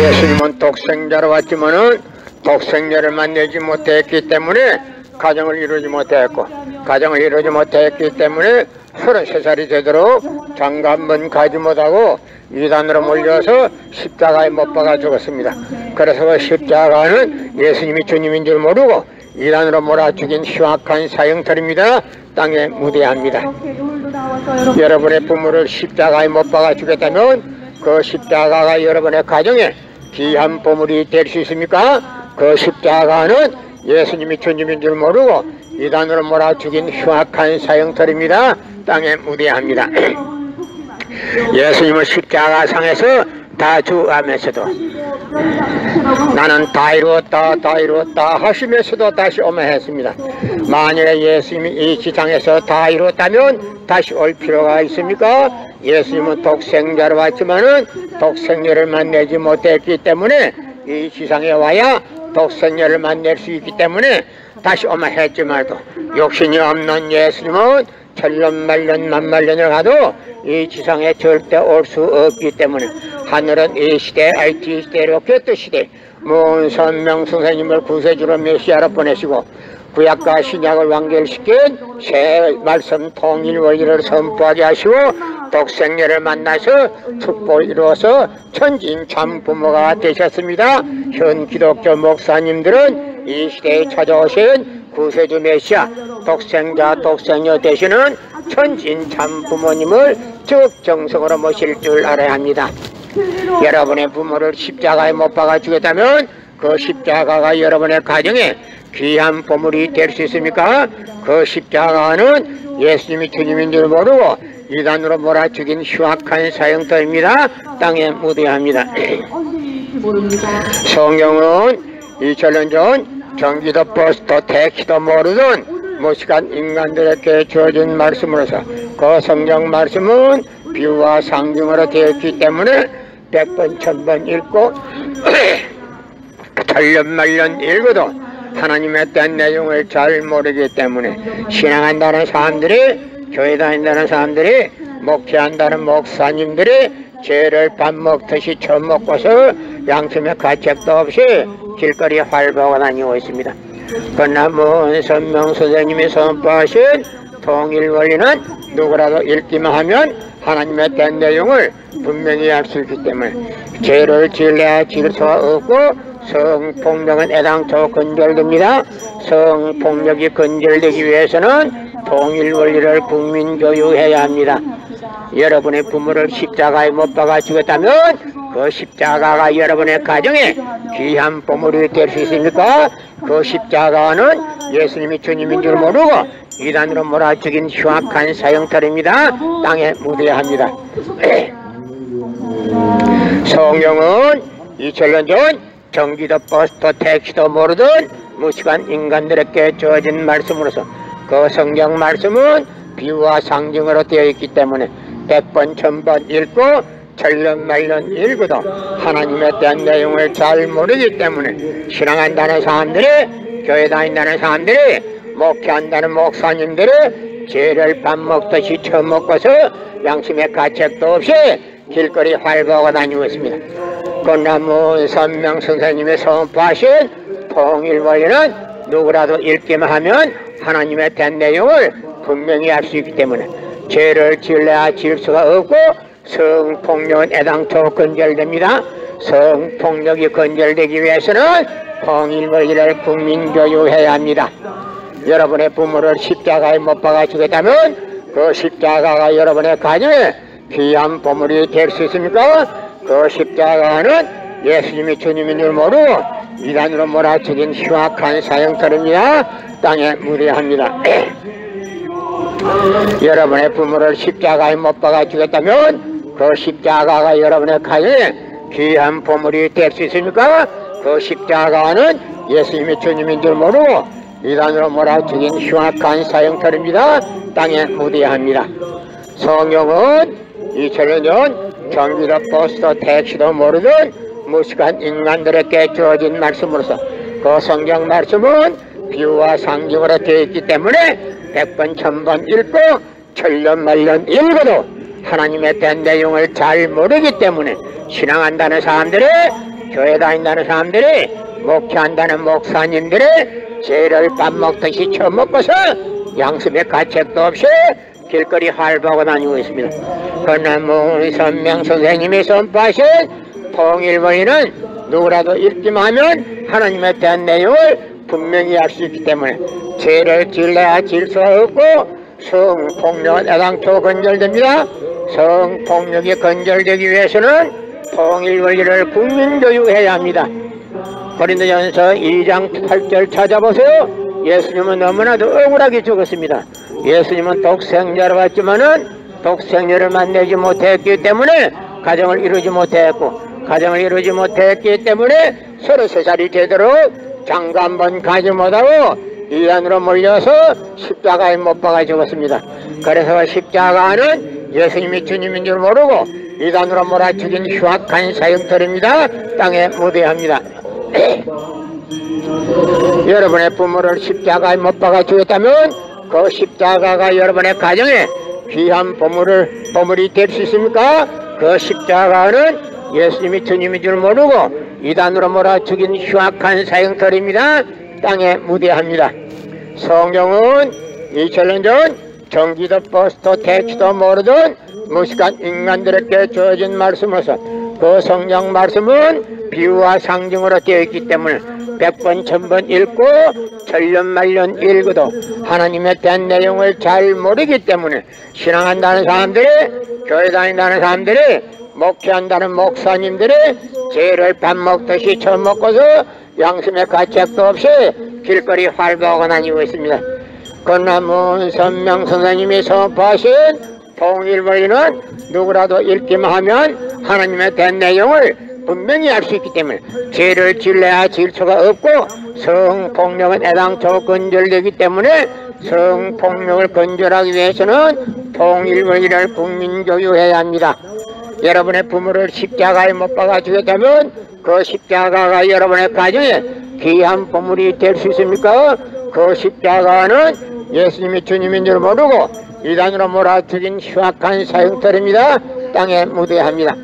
예수님은 독생자로 왔지만은 독생자를 만나지 못했기 때문에 가정을 이루지 못했고, 가정을 이루지 못했기 때문에 33살이 되도록 장가 한번 가지 못하고 이단으로 몰려서 십자가에 못 박아 죽었습니다. 그래서 그 십자가는 예수님이 주님인 줄 모르고 이단으로 몰아 죽인 흉악한 사형털입니다. 땅에 무대합니다. 여러분의 부모를 십자가에 못 박아 주겠다면 그 십자가가 여러분의 가정에 귀한 보물이 될 수 있습니까? 그 십자가는 예수님이 주님인 줄 모르고 이단으로 몰아 죽인 흉악한 사형털입니다. 땅에 무대합니다. 예수님은 십자가상에서 다 죽어가면서도 나는 다 이루었다 다 이루었다 하시면서도 다시 오며 했습니다. 만일에 예수님이 이 지상에서 다 이루었다면 다시 올 필요가 있습니까? 예수님은 독생자로 왔지만은 독생자를 만나지 못했기 때문에 이 지상에 와야 독생자를 만날 수 있기 때문에 다시 오며 했지 말도 욕심이 없는 예수님은 천년만년 만만년을 가도 이 지상에 절대 올 수 없기 때문에 하늘은 이 시대 IT 시대 로켓 시대 문선명 선생님을 구세주로 메시아로 보내시고 구약과 신약을 완결시킨 새 말씀 통일 원리를 선포하게 하시고 독생자를 만나서 축복을 이루어서 천진 참 부모가 되셨습니다. 현 기독교 목사님들은 이 시대에 찾아오신 구세주 메시아 독생자 되시는 천진 참 부모님을 적정성으로 모실 줄 알아야 합니다. 여러분의 부모를 십자가에 못 박아 주겠다면 그 십자가가 여러분의 가정에 귀한 보물이 될 수 있습니까? 그 십자가는 예수님이 주님인 줄 모르고 이단으로 몰아 죽인 흉악한 사형터입니다. 땅에 묻어야 합니다. 성경은 2000년 전 경기도 버스도 택시도 모르던 무식한 인간들에게 주어진 말씀으로서 그 성경 말씀은 비유와 상징으로 되었기 때문에 100번 1000번 읽고 천년만년 읽어도 하나님의 뜻 내용을 잘 모르기 때문에 신앙한다는 사람들이, 교회 다닌다는 사람들이, 목회한다는 목사님들이 죄를 밥 먹듯이 처먹고서 양심의 가책도 없이 길거리에 활보하고 다니고 있습니다. 그러나 문선명 선생님이 선포하신 통일 원리는 누구라도 읽기만 하면 하나님의 뜻 내용을 분명히 알 수 있기 때문에 죄를 지을래야 지을 수가 없고 성폭력은 애당초 근절됩니다. 성폭력이 근절되기 위해서는 통일 원리를 국민교육해야 합니다. 여러분의 부모를 십자가에 못 박아 주겠다면 그 십자가가 여러분의 가정에 귀한 보물이 될 수 있습니까? 그 십자가는 예수님이 주님인 줄 모르고 이단으로 몰아 죽인 흉악한 사형털입니다. 땅에 묻어야 합니다. 성경은 2000년 전 경기도 버스도 택시도 모르던 무식한 인간들에게 주어진 말씀으로서 그 성경 말씀은 비유와 상징으로 되어 있기 때문에 100번 1000번 읽고 천년만년 읽어도 하나님의 뜻 내용을 잘 모르기 때문에 신앙한다는 사람들이, 교회 다닌다는 사람들이, 목회한다는 목사님들이 죄를 밥 먹듯이 처먹고서 양심의 가책도 없이 길거리 활보하고 다니고 있습니다. 그러나 문선명 선생님의 선포하신 통일 원리는 누구라도 읽기만 하면 하나님의 뜻 내용을 분명히 알 수 있기 때문에 죄를 지을래야 지을 수가 없고 성폭력은 애당초 근절됩니다. 성폭력이 근절되기 위해서는 통일 원리를 국민교육해야 합니다. 여러분의 부모를 십자가에 못 박아 주겠다면 그 십자가가 여러분의 가정에 귀한 보물이 될 수 있습니까? 그 십자가는 예수님이 주님인 줄 모르고 이단으로 몰아 죽인 흉악한 사형털입니다. 땅에 묻어야 합니다. 여러분의 부모를 십자가에 못 박아 주겠다면 그 십자가가 여러분의 가정에 귀한 보물이 될 수 있습니까? 그 십자가는 예수님이 주님인 줄 모르고 이단으로 몰아 죽인 흉악한 사형털입니다. 땅에 묻어야 합니다. 성경은 2000년 전 경기도 버스도 택시도 모르던 무식한 인간들에게 주어진 말씀으로서 그 성경 말씀은 비유와 상징으로 되어 있기 때문에 100번 1000번 읽고 천년만년 읽어도 하나님의 뜻 내용을 잘 모르기 때문에 신앙한다는 사람들이, 교회 다닌다는 사람들이, 목회한다는 목사님들이 죄를 밥 먹듯이 처먹고서 양심의 가책도 없이 길거리 활보하고 다니고 있습니다. 그러나 문선명 선생님이 선포하신 통일본리는 누구라도 읽기만 하면 하나님에 대한 내용을 분명히 알 수 있기 때문에 죄를 질러야 질 수가 없고 성폭력은 애당초 건절됩니다. 성폭력이 건절되기 위해서는 통일원리를 국민교육해야 합니다. 고린도전서 2장 8절 찾아보세요. 예수님은 너무나도 억울하게 죽었습니다. 예수님은 독생자로 왔지만은 독생녀를 만나지 못했기 때문에 가정을 이루지 못했고, 가정을 이루지 못했기 때문에 33살이 되도록 장가 한 번 가지 못하고 이단으로 몰려서 십자가에 못 박아 죽었습니다. 그래서 십자가는 예수님이 주님인 줄 모르고 이단으로 몰아죽인 흉악한 사형터입니다. 땅에 무대합니다. 여러분의 부모를 십자가에 못 박아 죽였다면 그 십자가가 여러분의 가정에 귀한 보물이 될 수 있습니까? 그 십자가는 예수님이 주님인 줄 모르고 이단으로 몰아 죽인 흉악한 사형터입니다. 땅에 무대합니다. 성경은 2000년 전 경기도 버스도 택시도 모르던 무식한 인간들에게 주어진 말씀으로서 그 성경 말씀은 비유와 상징으로 되어 있기 때문에 100번 1000번 읽고 천년만년 읽어도 하나님에 대한 내용을 잘 모르기 때문에 신앙한다는 사람들이, 교회 다닌다는 사람들이, 목회한다는 목사님들이 죄를 밥 먹듯이 처먹고서 양심의 가책도 없이 길거리 활보하고 다니고 있습니다. 그러나 문선명 선생님이 선포하신 통일원리는 누구라도 읽기만 하면 하나님에 대한 내용을 분명히 알 수 있기 때문에 죄를 질러야 질 수가 없고 성폭력은 애당초 건절되기 때문에 성폭력을 건절하기 위해서는 통일원리를 국민교육해야 합니다. 여러분의 부모를 십자가에 못 박아 죽였다면 그 십자가가 여러분의 가정에 귀한 보물이 될 수 있습니까? 그 십자가는 예수님이 주님인 줄 모르고 이단으로 몰아 죽인 흉악한 사형터입니다. 땅에 무대합니다.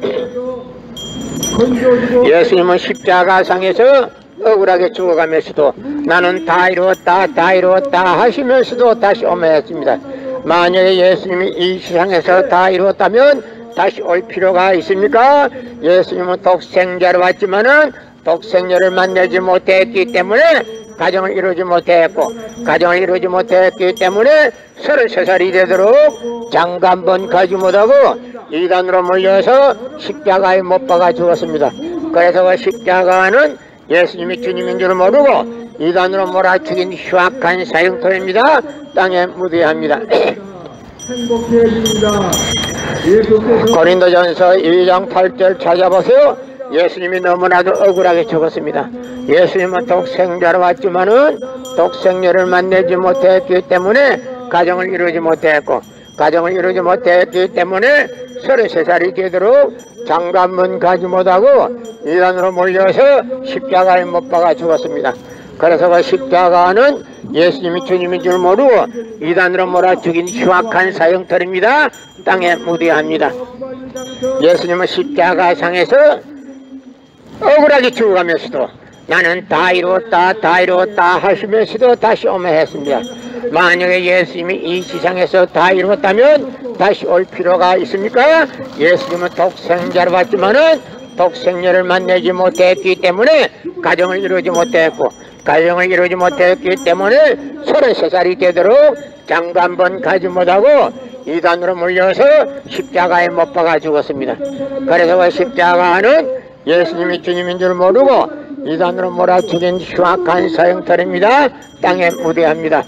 예수님은 십자가상에서 억울하게 죽어가면서도 나는 다 이루었다 다 이루었다 하시면서도 다시 오매했습니다. 만약에 예수님이 이 세상에서 다 이루었다면 다시 올 필요가 있습니까? 예수님은 독생자로 왔지만은 독생녀를 만나지 못했기 때문에 가정을 이루지 못했고, 가정을 이루지 못했기 때문에 33살이 되도록 장가 한 번 가지 못하고 이단으로 몰려서 십자가에 못 박아 죽었습니다. 그래서 그 십자가는 예수님이 주님인 줄 모르고 이단으로 몰아 죽인 흉악한 사형터입니다. 땅에 무대합니다. 고린도전서 2장 8절 찾아보세요. 예수님이 너무나도 억울하게 죽었습니다. 예수님은 독생자로 왔지만은 독생녀를 만나지 못했기 때문에 가정을 이루지 못했고, 가정을 이루지 못했기 때문에 33살이 되도록 장가 한 번 가지 못하고 이단으로 몰려서 십자가에 못 박아 죽었습니다. 그래서 그 십자가는 예수님이 주님인 줄 모르고 이단으로 몰아 죽인 흉악한 사형터입니다. 땅에 무대합니다. 예수님은 십자가상에서 억울하게 죽어가면서도 나는 다 이루었다 다 이루었다 하시면서도 다시 오매했습니다. 만약에 예수님이 이 세상에서 다 이루었다면 다시 올 필요가 있습니까? 예수님은 독생자로 왔지만은 독생녀를 만나지 못했기 때문에 가정을 이루지 못했고, 가정을 이루지 못했기 때문에 33살이 되도록 장가 한 번 가지 못하고 이단으로 몰려서 십자가에 못 박아 죽었습니다. 그래서 그 십자가는 예수님이 주님인 줄 모르고 이단으로 몰아 죽인 흉악한 사형터입니다. 땅에 무대합니다.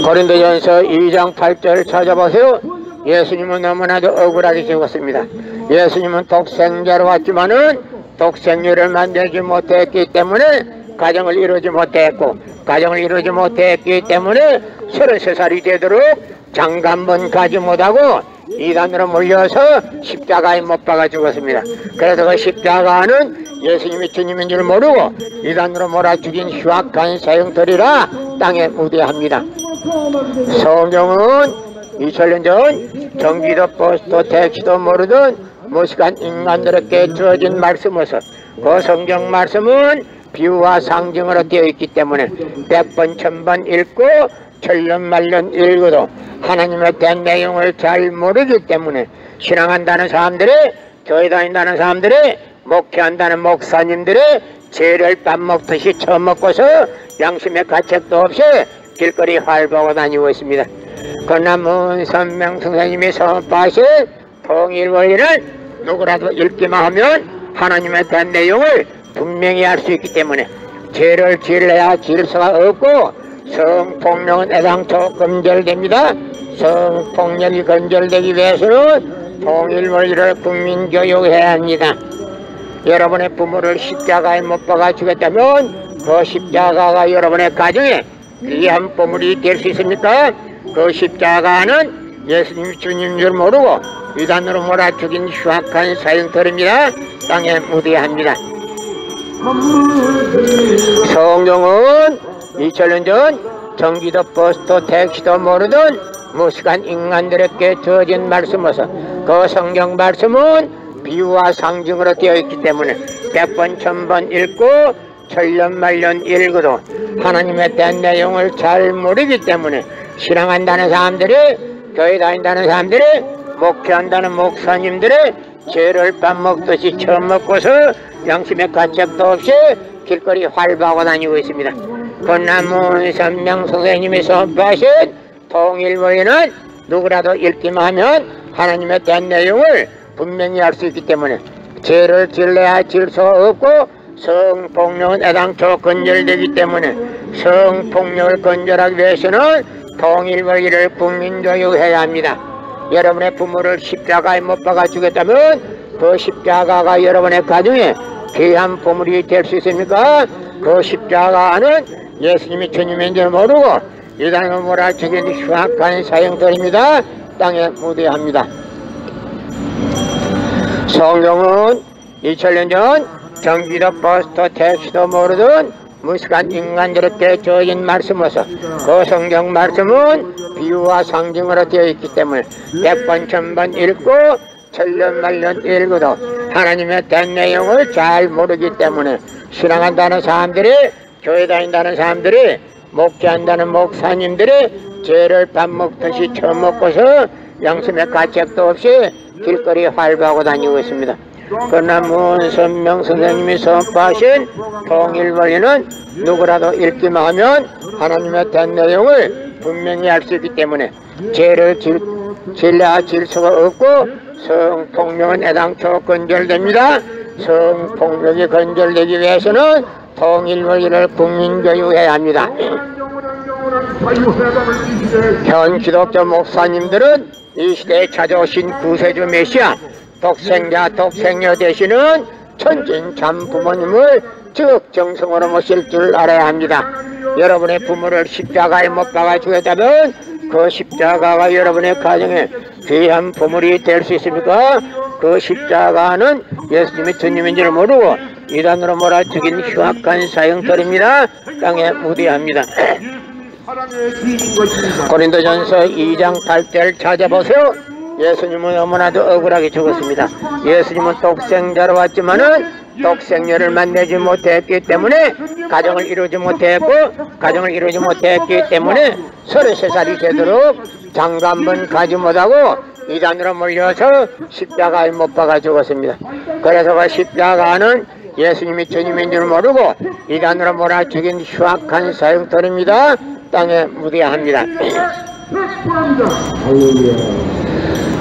고린도전서 2장 8절 찾아보세요. 예수님은 너무나도 억울하게 죽었습니다. 예수님은 독생자로 왔지만은 독생녀를 만나지 못했기 때문에 가정을 이루지 못했고, 가정을 이루지 못했기 때문에 33살이 되도록 장가 한 번 가지 못하고 이단으로 몰려서 십자가에 못 박아 죽었습니다. 그래서 그 십자가는 예수님이 주님인 줄 모르고 이단으로 몰아 죽인 흉악한 사형터리라 땅에 무대합니다. 성경은 2000년 전 경기도 버스도 택시도 모르던 무식한 인간들에게 주어진 말씀으로서 그 성경 말씀은 비유와 상징으로 되어 있기 때문에 100번 1000번 읽고 천년만년 읽어도 하나님에 대한 내용을 잘 모르기 때문에 신앙한다는 사람들이, 교회 다닌다는 사람들이, 목회한다는 목사님들이 죄를 밥 먹듯이 처먹고서 양심의 가책도 없이 길거리 활보하고 다니고 있습니다. 그러나 문선명 선생님이 선포하신 통일원리는 누구라도 읽기만 하면 하나님에 대한 내용을 분명히 알 수 있기 때문에 죄를 지을래야 질서가 없고 성폭력은 애당초 금절됩니다. 성폭력이 건절되기 위해서는 통일원리를 국민교육해야 합니다. 여러분의 부모를 십자가에 못 박아 주겠다면 그 십자가가 여러분의 가정에 귀한 보물이 될 수 있습니까? 그 십자가는 예수님 주님인 줄 모르고 이단으로 몰아 죽인 흉악한 사형터입니다. 땅에 무대합니다. 성경은 2000년 전 전기도 버스도 택시도 모르던 무식한 인간들에게 주어진 말씀으로서 그 성경 말씀은 비유와 상징으로 되어 있기 때문에 100번 1000번 읽고 천년만년 읽어도 하나님에 대한 내용을 잘 모르기 때문에 신앙한다는 사람들이, 교회 다닌다는 사람들이, 목회한다는 목사님들이 죄를 밥 먹듯이 처먹고서 양심의 가책도 없이 길거리 활보하고 다니고 있습니다. 그러나 문선명 선생님이 선포하신 통일원리는 누구라도 읽기만 하면 하나님에 대한 내용을 분명히 알 수 있기 때문에 죄를 지을래야 질 수 없고 성폭력은 애당초 건절되기 때문에 성폭력을 건절하기 위해서는 통일원리를 국민교육해야 합니다. 여러분의 부모를 십자가에 못 박아 주겠다면 그 십자가가 여러분의 가정에 귀한 보물이 될 수 있습니까? 그 십자가는 예수님이 주님인 줄 모르고 이단으로 몰아치긴 흉악한 사형들입니다. 땅에 무대합니다. 성경은 2000년 전 전기도 버스도 택시도 모르던 무식한 인간들에게 주어진 말씀으로서 그 성경 말씀은 비유와 상징으로 되어 있기 때문에 100번 1000번 읽고 천년만년 읽어도 하나님에 대한 내용을 잘 모르기 때문에 신앙한다는 사람들이, 교회 다닌다는 사람들이, 목회한다는 목사님들이 죄를 밥 먹듯이 처먹고서 양심의 가책도 없이 길거리 활보하고 다니고 있습니다. 그러나 문선명 선생님이 선포하신 통일원리는 누구라도 읽기만 하면 하나님에 대한 내용을 분명히 알 수 있기 때문에 죄를 지을래야 질 수가 없고 성폭력은 애당초 건절됩니다. 성폭력이 건절되기 위해서는 통일원리를 국민교육해야 합니다. 현 기독교 목사님들은 이 시대에 찾아오신 구세주 메시아 독생자 독생녀 되시는 천진 참 부모님을 적정성으로 모실 줄 알아야 합니다. 여러분의 부모를 십자가에 못 박아 주겠다면 그 십자가가 여러분의 가정에 귀한 보물이 될 수 있습니까? 그 십자가는 예수님이 주님인 줄 모르고 이단으로 몰아죽인 흉악한 사형들입니다. 땅에 무대합니다. 고린도전서 2장 8절을 찾아보세요. 예수님은 너무나도 억울하게 죽었습니다. 예수님은 독생자로 왔지만은 독생녀를 만나지 못했기 때문에 가정을 이루지 못했고 가정을 이루지 못했기 때문에 33살이 되도록 장가 한번 가지 못하고 이단으로 몰려서 십자가에 못 박아 죽었습니다. 그래서 그 십자가는 예수님이 주님인 줄 모르고 이단으로 몰아 죽인 흉악한 사형들입니다. 땅에 무대합니다.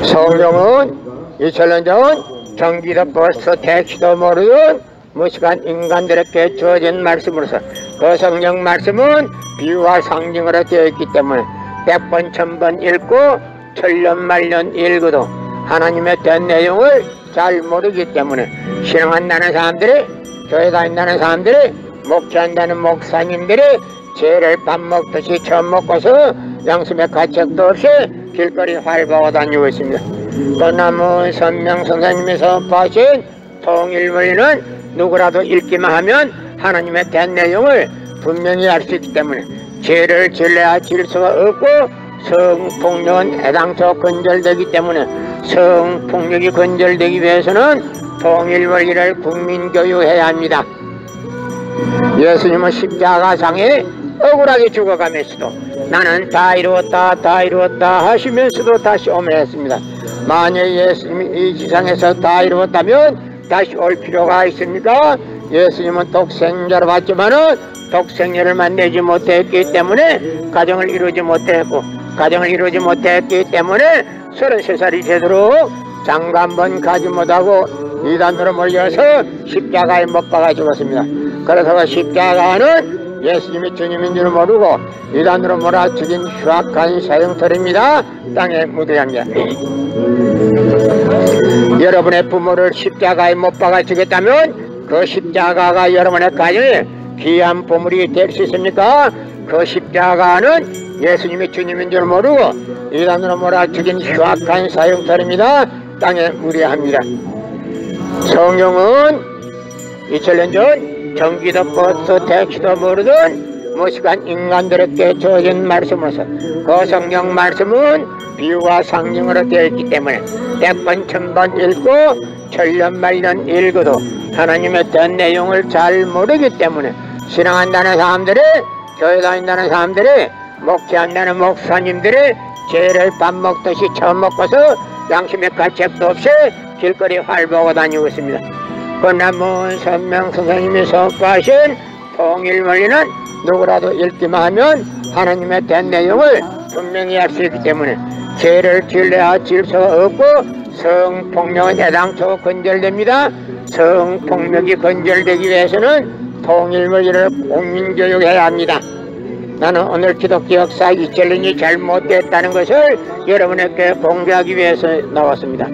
성경은 2000년 전 전기도 버스 택시도 모르던 무식한 인간들에게 주어진 말씀으로서 그 성경 말씀은 비유와 상징으로 되어 있기 때문에 100번 1000번 읽고 천년만년 읽어도 하나님에 대한 내용을 잘 모르기 때문에 신앙한다는 사람들이, 교회 다닌다는 사람들이, 목회한다는 목사님들이 죄를 밥 먹듯이 처먹고서 양심의 가책도 없이 길거리 활보하고 다니고 있습니다. 그러나 문선명 선생님이 선포하신 통일원리는 누구라도 읽기만 하면 하나님에 대한 내용을 분명히 알 수 있기 때문에 죄를 지을래야 질 수가 없고 성폭력은 애당초 건절되기 때문에 성폭력이 건절되기 위해서는 통일원리를 국민교육해야 합니다. 예수님은 십자가상에 억울하게 죽어가면서도 나는 다 이루었다 다 이루었다 하시면서도 다시 오면했습니다. 만약 예수님이 이 지상에서 다 이루었다면 다시 올 필요가 있습니까? 예수님은 독생자로 왔지만은 독생자를 만나지 못했기 때문에 가정을 이루지 못했고 가정을 이루지 못했기 때문에 33살이 되도록 장가 한 번 가지 못하고 이단으로 몰려서 십자가에 못 박아 죽었습니다. 그래서 십자가는 예수님이 주님인 줄 모르고 이단으로 몰아 죽인 흉악한 사형터입니다. 땅에 묻어야 합니다. 여러분의 부모를 십자가에 못 박아 죽였다면 그 십자가가 여러분의 가정에 귀한 보물이 될 수 있습니까? 그 십자가는 예수님이 주님인 줄 모르고 이단으로 몰아 죽인 흉악한 사형터입니다. 땅에 묻어야 합니다. 성경은 2000년 전 전기도 버스 택시도 모르던 무식한 인간들에게 주어진 말씀으로서 그 성경 말씀은 비유와 상징으로 되어 있기 때문에 100번 1000번 읽고 천년만년 읽어도 하나님의 된 내용을 잘 모르기 때문에 신앙한다는 사람들이 교회 다닌다는 사람들이 목회한다는 목사님들이 죄를 밥 먹듯이 처먹고서 양심의 가책도 없이 길거리 활보고 다니고 있습니다. 그러나 문선명 선생님이 선포하신 통일원리는 누구라도 읽기만 하면 하나님의 된 내용을 분명히 알 수 있기 때문에 죄를 지으려야 지을 수가 없고 성폭력은 애당초 건절됩니다. 성폭력이 건절되기 위해서는 통일원리를 국민교육해야 합니다. 나는 오늘 기독교 역사 2000년이 잘못됐다는 것을 여러분에게 공개하기 위해서 나왔습니다.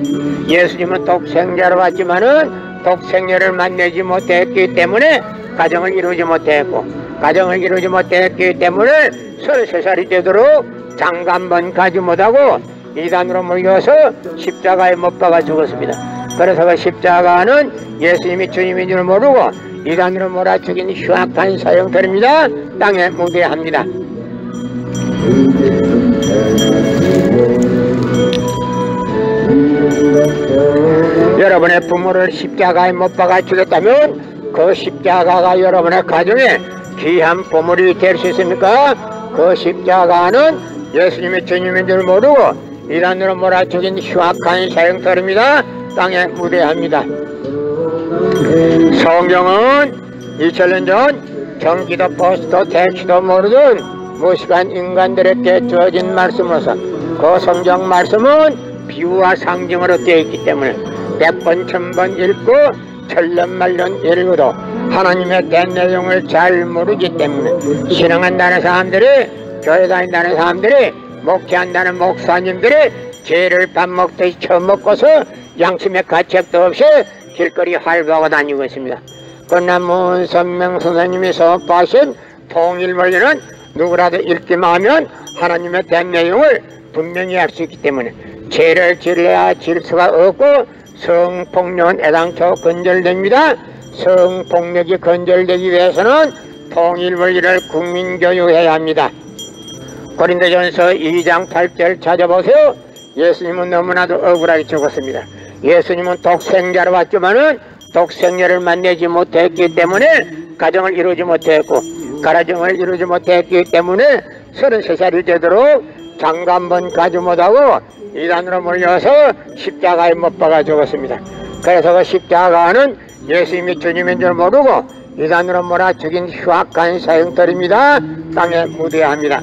예수님은 독생자로 왔지만은 독생자를 만나지 못했기 때문에 가정을 이루지 못했고 가정을 이루지 못했기 때문에 33살이 되도록 장가 한 번 가지 못하고 이단으로 몰려서 십자가에 못 박아 죽었습니다. 그래서 그 십자가는 예수님이 주님인 줄 모르고 이단으로 몰아 죽인 흉악한 사형터입니다. 땅에 묻어야 합니다. 여러분의 부모를 십자가에 못 박아 죽였다면 그 십자가가 여러분의 가정에 귀한 보물이 될 수 있습니까? 그 십자가는 예수님이 주님인 줄 모르고 이단으로 몰아 죽인 흉악한 사형터입니다. 땅에 묻어야 합니다. 성경은 2000년 전 전기도 버스도 택시도 모르던 무식한 인간들에게 주어진 말씀으로서 그 성경 말씀은 비유와 상징으로 되어 있기 때문에 100번 1000번 읽고 천년만년 읽어도 하나님의 된 내용을 잘 모르기 때문에 신앙한다는 사람들이 교회 다닌다는 사람들이 목회한다는 목사님들이 죄를 밥 먹듯이 처먹고서 양심의 가책도 없이 길거리 활보하고 다니고 있습니다. 그러나 문선명 선생님이 선포하신 통일원리는 누구라도 읽기만 하면 하나님의 된 내용을 분명히 알 수 있기 때문에 죄를 지으려야 지을 수가 없고 성폭력은 애당초 건절됩니다. 성폭력이 건절되기 위해서는 통일원리를 국민교육해야 합니다. 고린도전서 2장 8절 찾아보세요. 예수님은 너무나도 억울하게 죽었습니다. 예수님은 독생자로 왔지만은 독생자를 만나지 못했기 때문에 가정을 이루지 못했고 가정을 이루지 못했기 때문에 33살이 되도록 장가 한 번 가지 못하고 이단으로 몰려서 십자가에 못 박아 죽었습니다. 그래서 그 십자가는 예수님이 주님인 줄 모르고 이단으로 몰아 죽인 흉악한 사형터입니다. 땅에 묻어야 합니다.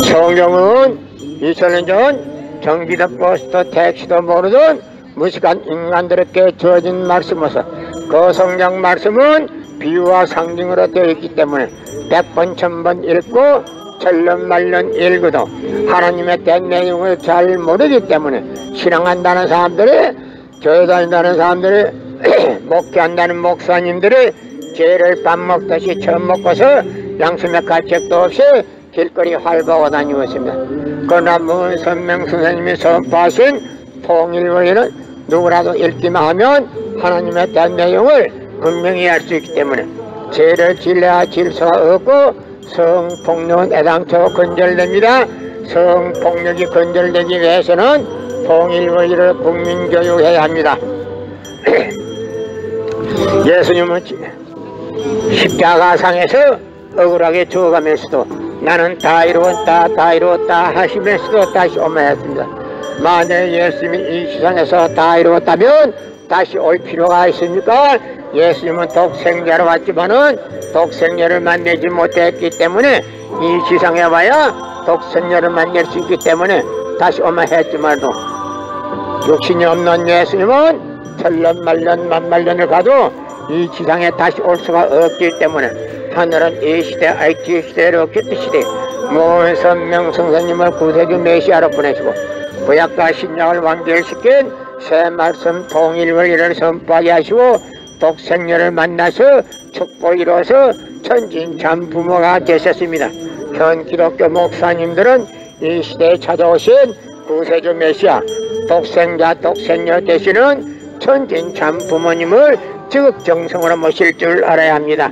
성경은 2000년 전 전기도 버스도 택시도 모르던 무식한 인간들에게 주어진 말씀으로서 그 성경 말씀은 비유와 상징으로 되어 있기 때문에 100번 1000번 읽고 천년만년 읽어도 하나님의 된 내용을 잘 모르기 때문에 신앙한다는 사람들이 교회 다닌다는 사람들이 목회한다는 목사님들이 죄를 밥 먹듯이 처먹고서 양심의 가책도 없이 길거리 활보하고 다니고 있습니다. 그러나 문선명 선생님이 선포하신 통일원리는 누구라도 읽기만 하면 하나님의 된 내용을 분명히 알 수 있기 때문에 죄를 지으려야 지을 수가 없고 성폭력은 애당초 근절됩니다. 성폭력이 근절되기 위해서는 통일의를 국민교육해야 합니다. 예수님은 십자가상에서 억울하게 죽어가면서도 나는 다 이루었다 다 이루었다 하시면서도 다시 오매했습니다. 만약 예수님이 이 세상에서 다 이루었다면 다시 올 필요가 있습니까? 예수님은 독생자로 왔지만은 독생자를 만나지 못했기 때문에 이 지상에 와야 독생자를 만날 수 있기 때문에 다시 오마 했지만도 육신이 없는 예수님은 천년 만년 만만년을 가도 이 지상에 다시 올 수가 없기 때문에 하늘은 이 시대 IT 시대로 기트 시대 모선명 성사님을 구세주 메시아로 보내시고 구약과 신약을 완결시킨 새 말씀 통일의를 선포하게 하시고 독생녀를 만나서 축복을 이루어서 천진참 부모가 되셨습니다. 현 기독교 목사님들은 이 시대에 찾아오신 구세주 메시아 독생자 독생녀 되시는 천진참 부모님을 지극정성으로 모실 줄 알아야 합니다.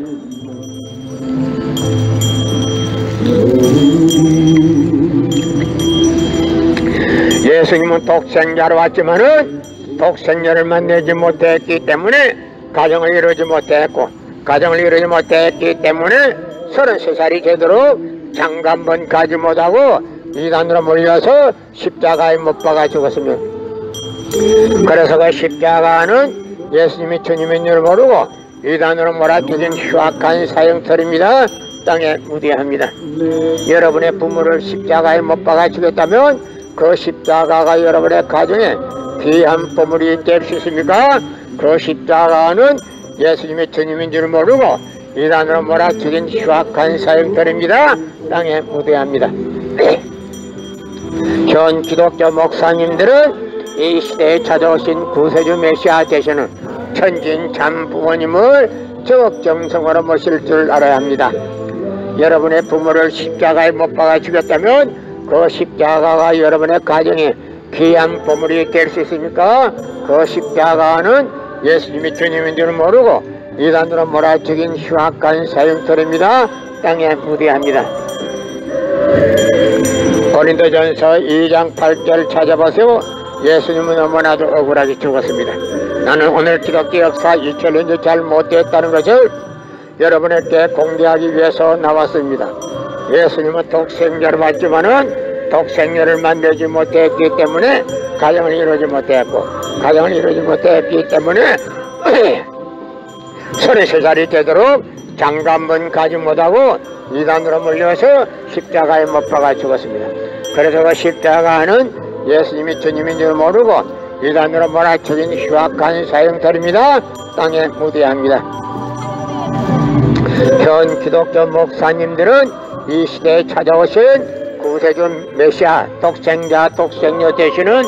예수님은 독생자로 왔지만은 독생녀를 만나지 못했기 때문에 가정을 이루지 못했고 가정을 이루지 못했기 때문에 33살이 되도록 장관번 가지 못하고 이단으로 몰려서 십자가에 못 박아 죽었습니다. 그래서 그 십자가는 예수님이 주님인 줄 모르고 이단으로 몰아죽인 흉악한 사형털입니다. 땅에 묻어야합니다. 여러분의 부모를 십자가에 못 박아 죽였다면 그 십자가가 여러분의 가정에 귀한 보물이 될 수 있습니까? 그 십자가는 예수님이 주님인 줄 모르고 이단으로 몰아 죽인 흉악한 사형들입니다. 땅에 묻어야 합니다. 현 기독교 목사님들은 이 시대에 찾아오신 구세주 메시아 되시는 천진참 부모님을 적정성으로 모실 줄 알아야 합니다. 여러분의 부모를 십자가에 못 박아 죽였다면 그 십자가가 여러분의 가정에 귀한 보물이 될 수 있습니까? 그 십자가는 예수님이 주님인 줄 모르고 이단으로 몰아 죽인 흉악한 사형털입니다. 땅에 묻어야 합니다. 고린도전서 2장 8절 찾아보세요. 예수님은 너무나도 억울하게 죽었습니다. 나는 오늘 기독교 역사 2000년째 잘 못됐다는 것을 여러분에게 공개하기 위해서 나왔습니다. 예수님은 독생자를 받지만은 독생녀를 만나지 못했기 때문에 가정을 이루지 못했고 가정을 이루지 못했기 때문에 33살이 되도록 장관문 가지 못하고 이단으로 몰려서 십자가에 못 박아 죽었습니다. 그래서 그 십자가는 예수님이 주님인 줄 모르고 이단으로 몰아 죽인 흉악한 사형털입니다. 땅에 묻어야 합니다. 현 기독교 목사님들은 이 시대에 찾아오신 구세주 메시아 독생자 독생녀 되시는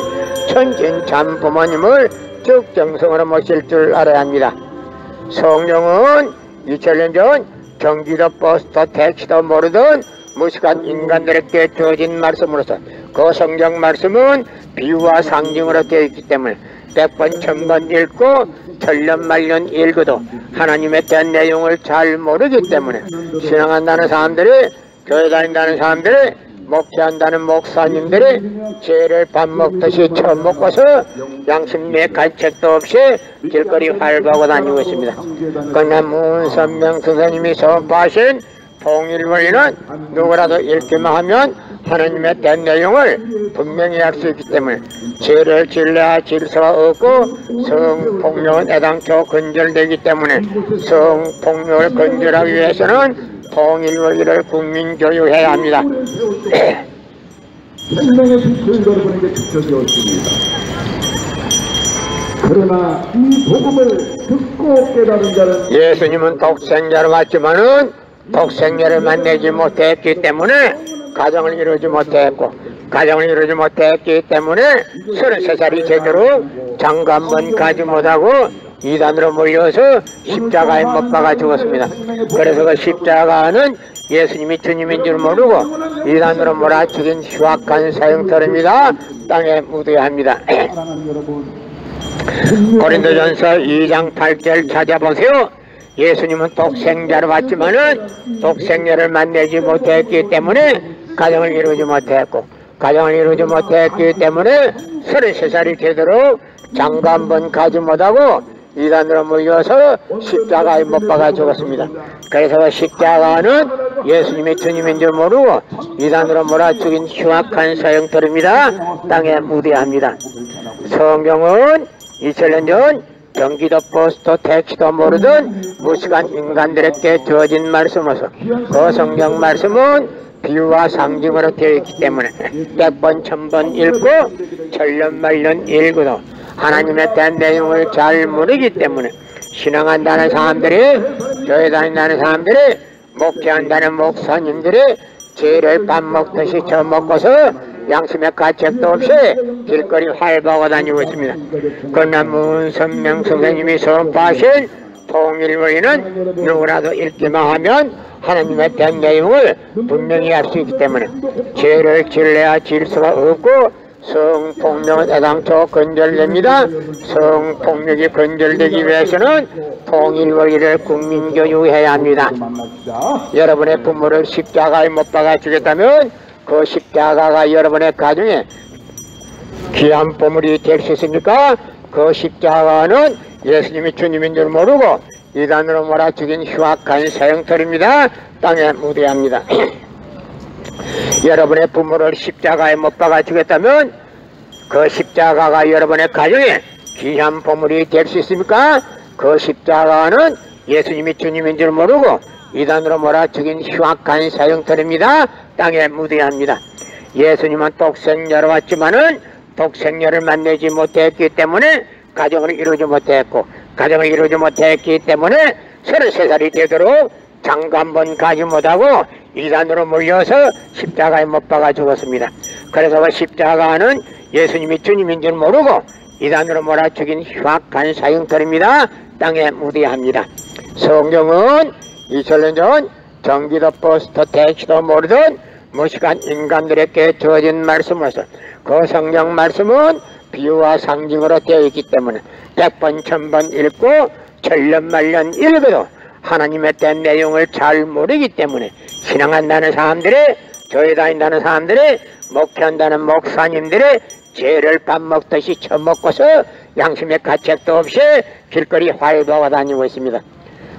천진참 부모님을 적정성으로 모실 줄 알아야 합니다. 성령은 2000년 전 경기도 버스도 택시도 모르던 무식한 인간들에게 주어진 말씀으로서 그 성경 말씀은 비유와 상징으로 되어 있기 때문에 100번 1000번 읽고 천년만년 읽어도 하나님에 대한 내용을 잘 모르기 때문에 신앙한다는 사람들이 교회 다닌다는 사람들이 목회한다는 목사님들이 죄를 밥 먹듯이 처음 먹고서 양심의 가책도 없이 길거리 활보하고 다니고 있습니다. 그러나 문선명 선생님이 선포하신 통일원리는 누구라도 읽기만 하면 하나님에 대한 내용을 분명히 알 수 있기 때문에 죄를 질러야 질서가 없고 성폭력은 애당초 근절되기 때문에 성폭력을 근절하기 위해서는 통일원리를 국민교육해야 합니다. 생명의 빛을 여러분에게 비춰주었습니다. 그러나 이 복음을 듣고 깨달은 자는 예수님은 독생자로 왔지만은 독생자를 만나지 못했기 때문에 가정을 이루지 못했고 가정을 이루지 못했기 때문에 33살이 제대로 장관문 가지 못하고 이단으로 몰려서 십자가에 못 박아 죽었습니다. 그래서 그 십자가는 예수님이 주님인 줄 모르고 이단으로 몰아 죽인 흉악한 사형털입니다. 땅에 묻어야 합니다. 고린도전서 2장 8절 찾아보세요. 예수님은 독생자로 왔지만은 독생자를 만나지 못했기 때문에 가정을 이루지 못했고, 가정을 이루지 못했기 때문에 33살이 되도록 장가 한 번 가지 못하고 이단으로 몰려서 십자가에 못 박아 죽었습니다. 그래서 십자가는 예수님이 주님인 줄 모르고 이단으로 몰아 죽인 흉악한 사형터입니다. 땅에 무대합니다. 성경은 2000년 전 경기도 버스도 택시도 모르던 무식한 인간들에게 주어진 말씀으로서 그 성경 말씀은 비유와 상징으로 되어 있기 때문에 100번 1000번 읽고 천년만년 읽어도 하나님에 대한 내용을 잘 모르기 때문에 신앙한다는 사람들이, 교회 다닌다는 사람들이, 목회한다는 목사님들이 죄를 밥 먹듯이 처먹고서 양심의 가책도 없이 길거리 활보하고 다니고 있습니다. 그러나 문선명 선생님이 선포하신 통일원리는 누구라도 읽기만 하면 하나님에 대한 내용을 분명히 알 수 있기 때문에 죄를 질래야 질 수가 없고 성폭력은 애당초 건절됩니다. 성폭력이 건절되기 위해서는 통일원리를 국민교육해야 합니다. 여러분의 부모를 십자가에 못 박아 주겠다면 그 십자가가 여러분의 가정에 귀한 보물이 될 수 있습니까? 그 십자가는 예수님이 주님인 줄 모르고 이단으로 몰아 죽인 흉악한 사형터입니다. 땅에 무대합니다. 여러분의 부모를 십자가에 못 박아 주겠다면 그 십자가가 여러분의 가정에 귀한 보물이 될 수 있습니까? 그 십자가는 예수님이 주님인 줄 모르고 이단으로 몰아 죽인 흉악한 사형터입니다. 땅에 무대합니다. 예수님은 독생자로 왔지만은 독생자를 만나지 못했기 때문에 가정을 이루지 못했고, 가정을 이루지 못했기 때문에 33살이 되도록 장가 한 번 가지 못하고 이단으로 몰려서 십자가에 못 박아 죽었습니다. 그래서 그 십자가는 예수님이 주님인 줄 모르고 이단으로 몰아 죽인 흉악한 사형터입니다. 땅에 무대합니다. 성경은 2000년 전 경기도 버스도 택시도 모르던 무식한 인간들에게 주어진 말씀으로서 그 성경 말씀은 비유와 상징으로 되어 있기 때문에 100번 1000번 읽고 천년만년 읽어도 하나님에 대한 내용을 잘 모르기 때문에 신앙한다는 사람들이, 교회 다닌다는 사람들이, 목회한다는 목사님들이 죄를 밥 먹듯이 처먹고서 양심의 가책도 없이 길거리 활보하고 다니고 있습니다.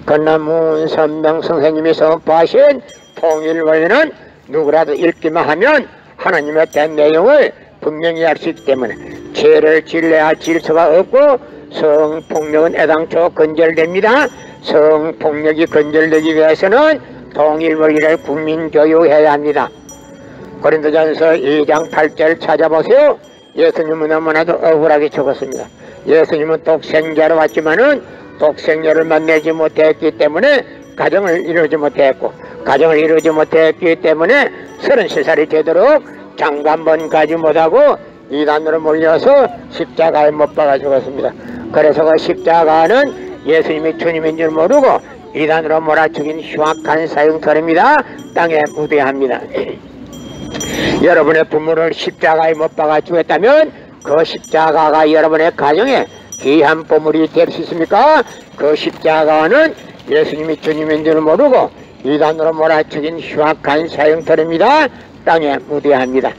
그러나 문선명 선생님이 선포하신 통일원리는 누구라도 읽기만 하면 하나님에 대한 내용을 분명히 알 수 있기 때문에 죄를 질래야 질 수가 없고 성폭력은 애당초 건절됩니다. 성폭력이 건절되기 위해서는 통일원리를 국민교육해야 합니다. 고린도전서 2장 8절 찾아보세요. 예수님은 너무나도 억울하게 죽었습니다. 예수님은 독생자로 왔지만은 독생자를 만나지 못했기 때문에 가정을 이루지 못했고, 가정을 이루지 못했기 때문에 33살이 되도록 장가 한 번 가지 못하고 이단으로 몰려서 십자가에 못 박아 죽었습니다. 그래서 그 십자가는 예수님이 주님인 줄 모르고 이단으로 몰아 죽인 흉악한 사형터입니다. 땅에 무대합니다. 여러분의 부모를 십자가에 못 박아 주겠다면 그 십자가가 여러분의 가정에 귀한 보물이 될 수 있습니까? 그 십자가는 예수님이 주님인 줄 모르고 이단으로 몰아 죽인 흉악한 사형터입니다. 땅에 무대합니다.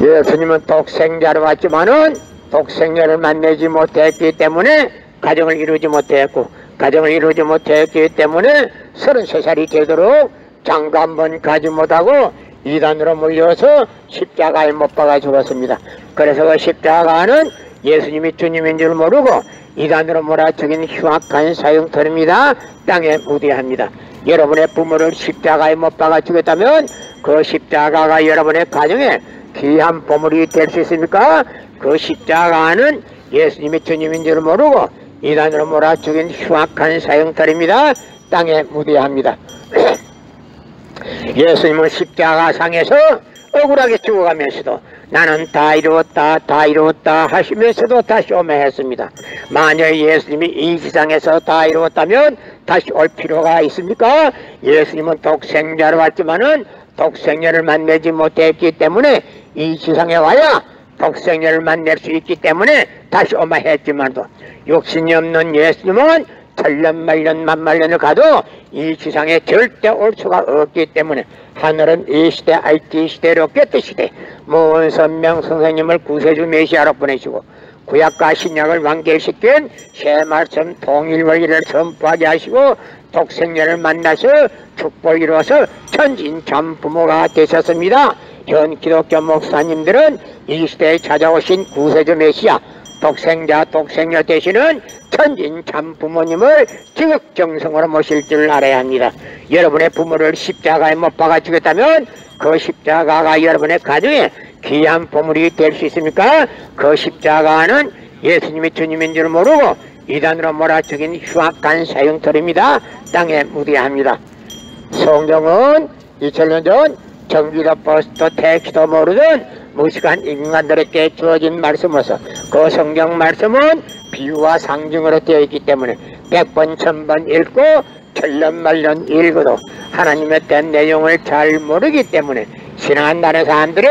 예수님은 독생자로 왔지만은 독생자를 만나지 못했기 때문에 가정을 이루지 못했고, 가정을 이루지 못했기 때문에 33살이 되도록 장가 한 번 가지 못하고 이단으로 몰려서 십자가에 못 박아 죽었습니다. 그래서 그 십자가는 예수님이 주님인 줄 모르고 이단으로 몰아 죽인 흉악한 사형터입니다. 땅에 무대합니다. 여러분의 부모를 십자가에 못 박아 주겠다면 그 십자가가 여러분의 가정에 귀한 보물이 될 수 있습니까? 그 십자가는 예수님이 주님인 줄 모르고 이단으로 몰아 죽인 흉악한 사형터입니다. 땅에 무대합니다. 예수님은 십자가상에서 억울하게 죽어가면서도 나는 다 이루었다 다 이루었다 하시면서도 다시 오매 했습니다. 만약 예수님이 이 세상에서 다 이루었다면 다시 올 필요가 있습니까? 예수님은 독생자로 왔지만은 독생자를 만나지 못했기 때문에 이 세상에 와야 독생자를 만날 수 있기 때문에 다시 오마 했지만도 육신이 없는 예수님은 천년 만년 만만년을 가도 이 지상에 절대 올 수가 없기 때문에 하늘은 이 시대 IT 시대로 깨뜨시되 무언선명 선생님을 구세주 메시아로 보내시고 구약과 신약을 완결시킨 새 말씀 통일원리를 선포하게 하시고 독생녀를 만나서 축복을 이루어서 천진참부모가 되셨습니다. 현 기독교 목사님들은 이 시대에 찾아오신 구세주 메시아 독생자 독생녀 되시는 천진참부모님을 지극정성으로 모실 줄 알아야 합니다. 여러분의 부모를 십자가에 못 박아 주겠다면 그 십자가가 여러분의 가정에 귀한 보물이 될 수 있습니까? 그 십자가는 예수님이 주님인 줄 모르고 이단으로 몰아죽인 흉악한 사형털입니다. 땅에 무대합니다. 성경은 2000년 전 전기도 버스도 택시도 모르던 무식한 인간들에게 주어진 말씀으로서 그 성경 말씀은 비유와 상징으로 되어 있기 때문에 100번 1000번 읽고 천년 만년 읽어도 하나님의 된 내용을 잘 모르기 때문에 신앙한다는 사람들이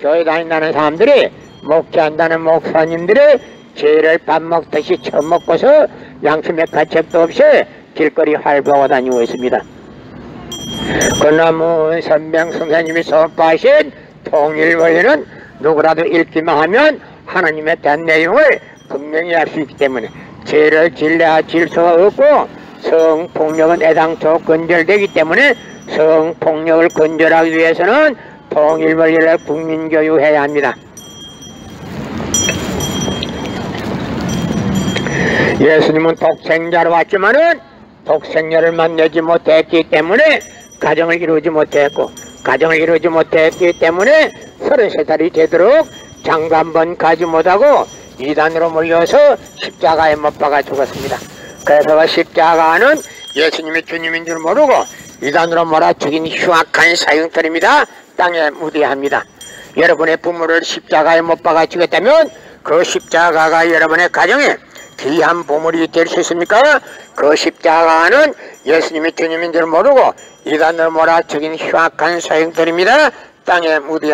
교회 다닌다는 사람들이 목회한다는 목사님들이 죄를 밥 먹듯이 처먹고서 양심의 가책도 없이 길거리 활보하고 다니고 있습니다. 그러나 무언선명 선생님이 선포하신 통일원리는 누구라도 읽기만 하면 하나님의 된 내용을 분명히 알 수 있기 때문에 죄를 질려야 질 수가 없고 성폭력은 애당초 근절되기 때문에 성폭력을 근절하기 위해서는 통일원리를 국민교육해야 합니다. 예수님은 독생자로 왔지만은 독생녀를 만나지 못했기 때문에 가정을 이루지 못했고 가정을 이루지 못했기 때문에 33살이 되도록 장가 한번 가지 못하고 이단으로 몰려서 십자가에 못 박아 죽었습니다. 그래서 십자가는 예수님이 주님인 줄 모르고 이단으로 몰아 죽인 흉악한 사형털입니다. 땅에 무대합니다. 여러분의 부모를 십자가에 못 박아 죽였다면 그 십자가가 여러분의 가정에 귀한 보물이 될 수 있습니까? 그 십자가는 예수님이 주님인 줄 모르고 이단으로 몰아 죽인 흉악한 사형들입니다. 땅에 무대합니다.